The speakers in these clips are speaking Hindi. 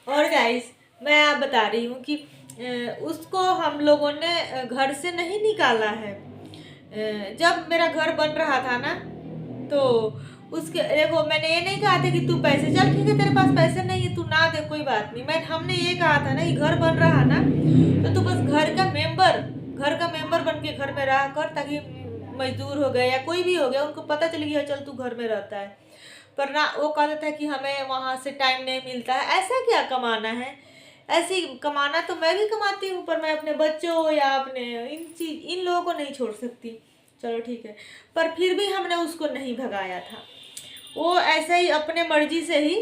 और गाइस, मैं आप बता रही हूँ कि उसको हम लोगों ने घर से नहीं निकाला है। जब मेरा घर बन रहा था ना, तो उसके देखो, मैंने ये नहीं कहा था कि तू पैसे, चल ठीक है तेरे पास पैसे नहीं है तू ना दे, कोई बात नहीं। मैं हमने ये कहा था ना कि घर बन रहा ना, तो तू बस घर का मेंबर बन के घर में रहा कर, ताकि मजदूर हो गए या कोई भी हो गया उनको पता चल गया चल तू घर में रहता है। पर ना, वो कहता था कि हमें वहाँ से टाइम नहीं मिलता है। ऐसा क्या कमाना है? ऐसे ही कमाना तो मैं भी कमाती हूँ, पर मैं अपने बच्चों या अपने इन लोगों को नहीं छोड़ सकती। चलो ठीक है। पर फिर भी हमने उसको नहीं भगाया था। वो ऐसे ही अपने मर्जी से ही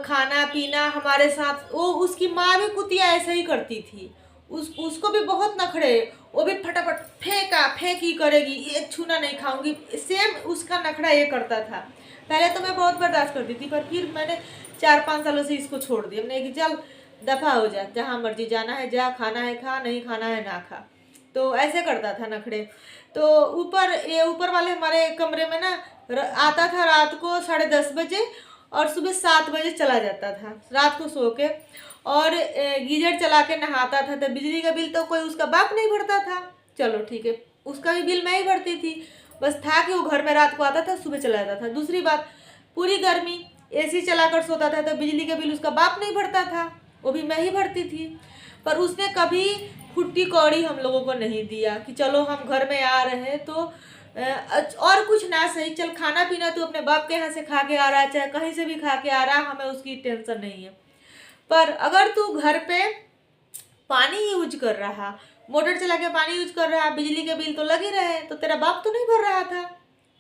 खाना पीना हमारे साथ, वो उसकी माँ भी कुतिया ऐसे ही करती थी। उसको भी बहुत नखरे। वो भी फटाफट फेंका फेंकी करेगी, ये छूना नहीं खाऊंगी, सेम उसका नखरा ये करता था। पहले तो मैं बहुत बर्दाश्त करती थी, पर फिर मैंने 4-5 सालों से इसको छोड़ दिया। मैंने कि चल दफा हो जा, जहाँ मर्जी जाना है जा, खाना है खा, नहीं खाना है ना खा। तो ऐसे करता था नखरे। तो ऊपर वाले हमारे कमरे में ना आता था रात को 10:30 बजे, और सुबह 7 बजे चला जाता था रात को सो के। और गीजर चला के नहाता था। तो बिजली का बिल तो कोई उसका बाप नहीं भरता था। चलो ठीक है, उसका भी बिल मैं ही भरती थी। बस था कि वो घर में रात को आता था, सुबह चला जाता था। दूसरी बात, पूरी गर्मी एसी चलाकर सोता था, तो बिजली का बिल उसका बाप नहीं भरता था, वो भी मैं ही भरती थी। पर उसने कभी फुट्टी कौड़ी हम लोगों को नहीं दिया कि चलो हम घर में आ रहे हैं तो और कुछ ना सही, चल खाना पीना तू अपने बाप के यहाँ से खा के आ रहा है, चाहे कहीं से भी खा के आ रहा, हमें उसकी टेंशन नहीं है। पर अगर तू घर पे पानी यूज कर रहा, मोटर चला के पानी यूज कर रहा, बिजली के बिल तो लग ही रहे, तो तेरा बाप तो नहीं भर रहा था,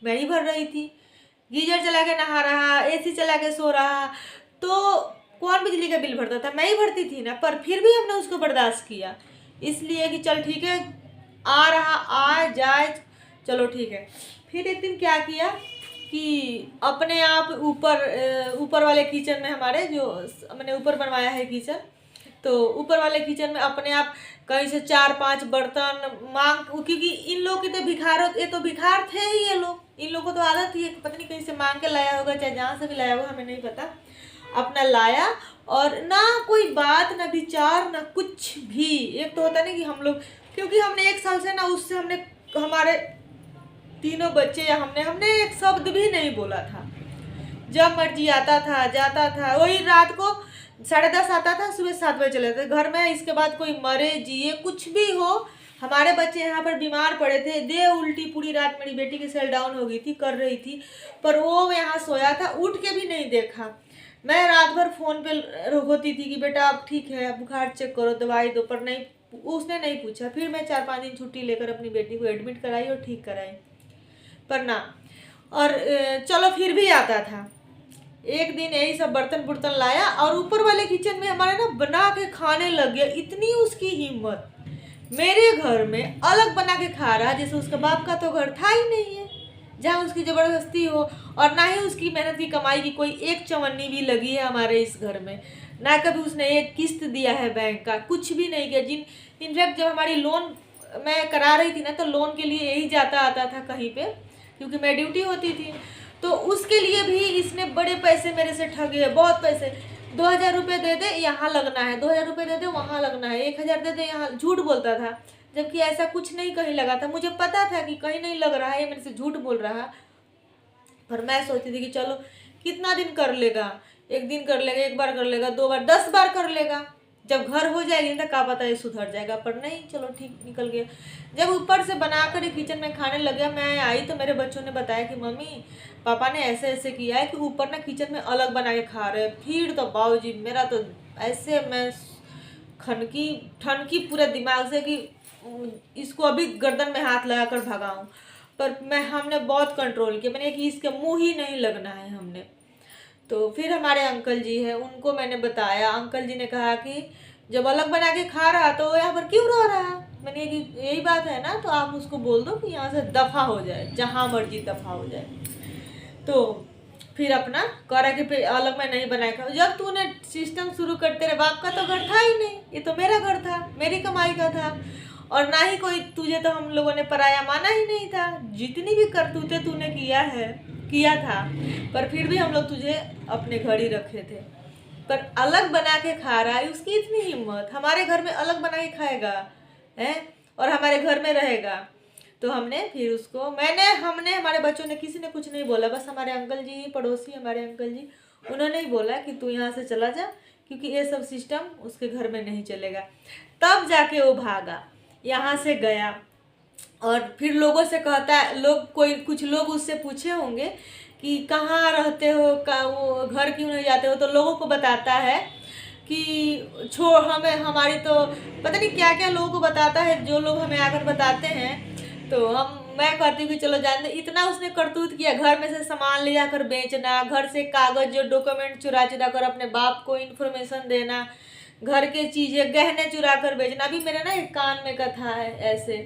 मैं ही भर रही थी। गीजर चला के नहा रहा, एसी चला के सो रहा, तो कौन बिजली का बिल भरता था? मैं ही भरती थी ना। पर फिर भी हमने उसको बर्दाश्त किया, इसलिए कि चल ठीक है, आ रहा आ जाए, चलो ठीक है। फिर एक दिन क्या किया कि अपने आप ऊपर वाले किचन में, हमारे जो मैंने ऊपर बनवाया है किचन, तो ऊपर वाले किचन में अपने आप कहीं से 4-5 बर्तन मांग, क्योंकि इन लोग की तो ये तो भिखार थे ही। ये लोग, इन लोगों को तो आदत थी, पता नहीं कहीं से मांग के लाया होगा, चाहे जहाँ से भी लाया होगा, हमें नहीं पता। अपना लाया, और ना कोई बात ना विचार ना कुछ भी। एक तो होता नहीं कि हम लोग, क्योंकि हमने 1 साल से ना उससे, हमने हमारे तीनों बच्चे या हमने हमने एक शब्द भी नहीं बोला था। जब मर्जी आता था जाता था, वही रात को 10:30 आता था, सुबह 7 बजे चले जाते घर में। इसके बाद कोई मरे जिए कुछ भी हो, हमारे बच्चे यहाँ पर बीमार पड़े थे, दे उल्टी, पूरी रात मेरी बेटी की सेल डाउन हो गई थी, कर रही थी, पर वो यहाँ सोया था, उठ के भी नहीं देखा। मैं रात भर फोन पे होती थी कि बेटा अब ठीक है, बुखार चेक करो, दवाई दो, पर नहीं, उसने नहीं पूछा। फिर मैं 4-5 दिन छुट्टी लेकर अपनी बेटी को एडमिट कराई और ठीक कराई, पर ना। और चलो फिर भी आता था। एक दिन यही सब बर्तन बुर्तन लाया, और ऊपर वाले किचन में हमारे ना बना के खाने लग गया। इतनी उसकी हिम्मत, मेरे घर में अलग बना के खा रहा, जैसे उसका बाप का तो घर था ही नहीं है जहाँ उसकी ज़बरदस्ती हो। और ना ही उसकी मेहनत की कमाई की कोई एक चवन्नी भी लगी है हमारे इस घर में। ना कभी उसने एक किस्त दिया है बैंक का, कुछ भी नहीं किया। इनफैक्ट जब हमारी लोन मैं करा रही थी ना, तो लोन के लिए यही जाता आता था कहीं पे, क्योंकि मैं ड्यूटी होती थी। तो उसके लिए भी इसने बड़े पैसे मेरे से ठगे, बहुत पैसे। 2,000 रुपये दे दे, यहाँ लगना है, 2,000 रुपये दे दे, वहाँ लगना है, 1,000 दे दे, यहाँ। झूठ बोलता था, जबकि ऐसा कुछ नहीं कहीं लगा था। मुझे पता था कि कहीं नहीं लग रहा है, ये मेरे से झूठ बोल रहा। पर मैं सोचती थी कि चलो कितना दिन कर लेगा, एक दिन कर लेगा, एक बार कर लेगा, 2 बार, 10 बार कर लेगा, जब घर हो जाएगी ना क्या पता ये सुधर जाएगा। पर नहीं, चलो ठीक निकल गया। जब ऊपर से बनाकर किचन में खाने लग गया, मैं आई तो मेरे बच्चों ने बताया कि मम्मी पापा ने ऐसे ऐसे किया है कि ऊपर ना किचन में अलग बना के खा रहे। फिर तो बाबूजी मेरा तो ऐसे, मैं खनकी ठनकी पूरे दिमाग से कि इसको अभी गर्दन में हाथ लगाकर भगाऊं। पर हमने बहुत कंट्रोल किया, मैंने कि इसके मुंह ही नहीं लगना है हमने। तो फिर हमारे अंकल जी हैं, उनको मैंने बताया। अंकल जी ने कहा कि जब अलग बना के खा रहा तो यहाँ पर क्यों रह रहा? मैंने कि यही बात है ना, तो आप उसको बोल दो कि यहाँ से दफा हो जाए, जहाँ मर्जी दफा हो जाए। तो फिर अपना करा कि अलग में नहीं बनाया खा। जब तूने सिस्टम शुरू कर, तेरे बाप का तो घर था ही नहीं, ये तो मेरा घर था, मेरी कमाई का था। और ना ही कोई, तुझे तो हम लोगों ने पराया माना ही नहीं था। जितनी भी करतूतें तूने किया था, पर फिर भी हम लोग तुझे अपने घर ही रखे थे। पर अलग बना के खा रहा है, उसकी इतनी हिम्मत, हमारे घर में अलग बना के खाएगा है और हमारे घर में रहेगा। तो हमने फिर उसको हमने हमारे बच्चों ने, किसी ने कुछ नहीं बोला, बस हमारे अंकल जी, पड़ोसी हमारे अंकल जी, उन्होंने ही बोला कि तू यहाँ से चला जा, क्योंकि ये सब सिस्टम उसके घर में नहीं चलेगा। तब जाके वो भागा, यहाँ से गया और फिर लोगों से कहता है, कुछ लोग उससे पूछे होंगे कि कहाँ रहते हो, का वो घर क्यों नहीं जाते हो, तो लोगों को बताता है कि हमारी तो पता नहीं क्या क्या लोगों को बताता है, जो लोग हमें आकर बताते हैं। तो मैं कहती हूँ कि चलो जानते, इतना उसने करतूत किया, घर में से सामान ले जाकर बेचना, घर से कागज जो डॉक्यूमेंट चुरा कर अपने बाप को इन्फॉर्मेशन देना, घर के चीज़ें गहने चुरा कर बेचना। अभी मेरे ना एक कान में का था ऐसे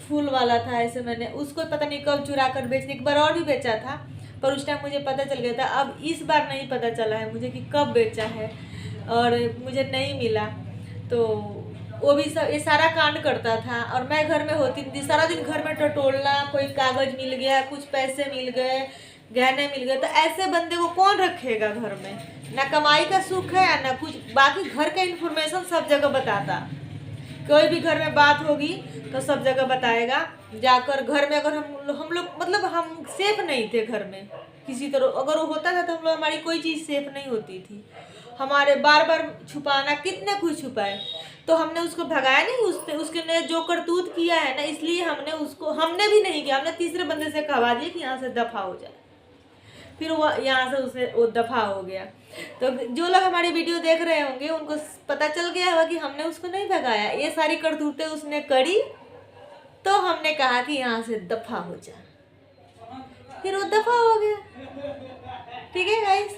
फूल वाला था, ऐसे मैंने उसको पता नहीं कब चुरा कर बेचने, एक बार और भी बेचा था, पर उस टाइम मुझे पता चल गया था। अब इस बार नहीं पता चला है मुझे कि कब बेचा है और मुझे नहीं मिला। तो वो भी ये सारा कांड करता था और मैं घर में होती थी, सारा दिन घर में टटोलना, कोई कागज मिल गया, कुछ पैसे मिल गए, गहने मिल गए, तो ऐसे बंदे को कौन रखेगा घर में? ना कमाई का सुख है ना कुछ, बाकी घर का इन्फॉर्मेशन सब जगह बताता, कोई भी घर में बात होगी तो सब जगह बताएगा जाकर। घर में अगर हम लोग मतलब हम सेफ नहीं थे घर में किसी तरह, अगर वो होता था तो हम लोग, हमारी कोई चीज़ सेफ नहीं होती थी, हमारे बार बार छुपाना, कितने कुछ छुपाए, तो हमने उसको भगाया नहीं। उसके ने जो करतूत किया है ना, इसलिए हमने भी नहीं किया, हमने तीसरे बंदे से कहवा दिया कि यहाँ से दफा हो जाए, फिर वो यहाँ से वो दफा हो गया। तो जो लोग हमारी वीडियो देख रहे होंगे उनको पता चल गया होगा कि हमने उसको नहीं भगाया, ये सारी करतूतें उसने करी, तो हमने कहा कि यहाँ से दफा हो जा, फिर वो दफा हो गया। ठीक है गाइस।